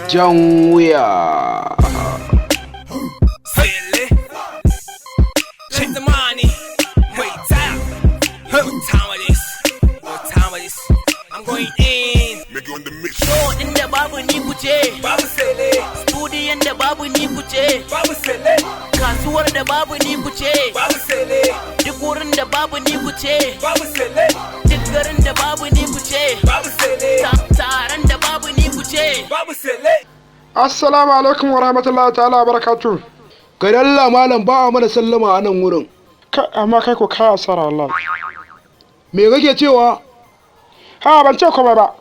jan wuya. Inda babu ni kuce, babu sele. Studiyon da babu ni kuce, babu sele. Kasuwar da babu ni kuce, babu sele. Duk wurin da babu ni kuce, babu sele. Duk garin da babu ni kuce, babu sele. Taron da babu ni kuce, babu sele. Assalamu alaikum wa rahmatullahi ta'ala wa barakatuh. Kai Allah malam ba a mana sallama a nan wurin. Amma kai ko kai asara wallahi. Me kake cewa? Ha ban ce komai ba.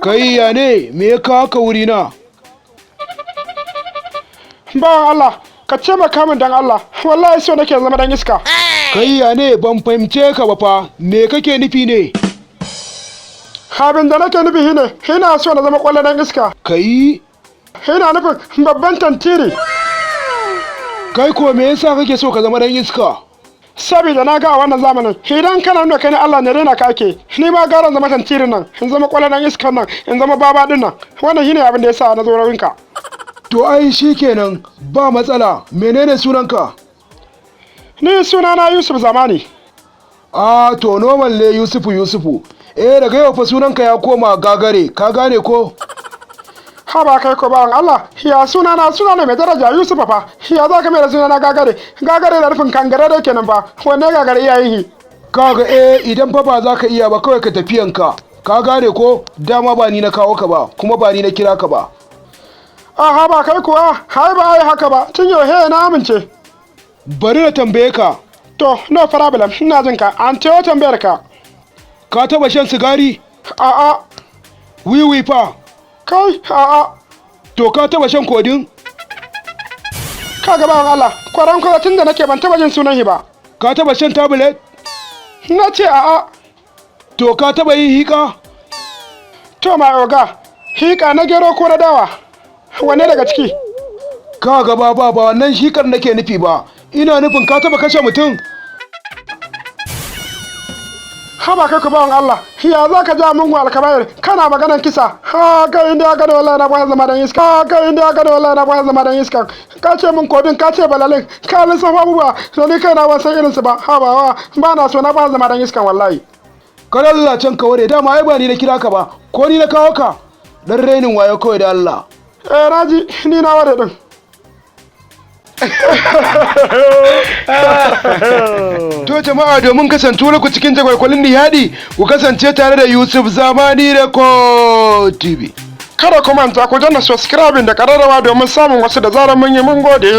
Kai ya ne me ya kawo ka wuri na? Ba Allah, ka ce maka min dan Allah. Wallahi so nake zama dan iska. Kai ya ne ban fahimce ka ba fa. Me kake nufi ne? Abin da nake nufi shine, ina so na zama kwallon dan iska. Kai? Ina nufin babban tantiri. Kai ko me yasa kake so ka zama dan iska? Saboda na ga a wannan zamanin idan kana nuna kai ne Allah ne rena ka ake, ni ma gara zama tantirin nan, in zama kwallon iskan nan, in zama baba din nan. Wannan shine abin da yasa na zo rawinka. To ai shikenan ba matsala. Menene sunanka? Ni sunana Yusuf Zamani. Ah to normal ne Yusufu. Daga yau fa sunanka ya koma gagare, ka gane ko? Haba kai ko bawan Allah, ya sunana mai daraja Yusuf fa. Ya zaka mai da sunana gagare da rufin kangare da kenan fa. Wanne gagare iyayen hi? Kaga idan fa ba za ka iya ba kawai ka tafiyanka. Ka gane ko? Dama ba ni na kawo ka ba, kuma ba ni na kira ka ba. Haba kai kuwa, hai ba ai haka ba. Tun yau na amince. Bari na tambaye ka. To, no problem, ina jin ka. An tewo tambayar ka. Ka taba shan sigari? A'a. Wiwi fa? Kai, a'a. To ka taba shan kodin? Ka ga bawan Allah, kwaran tun da nake ban taba jin sunan shi ba. Ka taba shan tablet? Na ce a'a. To ka taba yin hika? To mai oga, hika na gero ko na dawa? Wanne daga ciki? Ka ga ba wannan hikar nake nufi ba. Ina nufin ka taba kashe mutum? Haba kai ku bawan Allah, ya za ka ja mungu alkabair kana maganan kisa? Ha kai inda ya gada wallahi na bayan zama dan iska. Ha kai inda ya gada wallahi na bayan zama dan iska. Ka ce min kodin, ka ce balalin, ka lissafa abubuwa, to ni kai na ban san irinsu ba. Haba ba na so na bayan zama dan iskan wallahi. Kada Allah can ka ware, dama ai ba ni na kira ka ba, ko ni na kawo ka? Dan renin wayo kawai da Allah. Naji, ni na ware din. To jama'a, domin kasantuwar ku cikin jagwalkwalin nishadi, ku kasance tare da Yusuf Zamani Record TV. Kada ku manta ku danna subscribing da kararrawa domin samun wasu da zarar mun yi mun gode.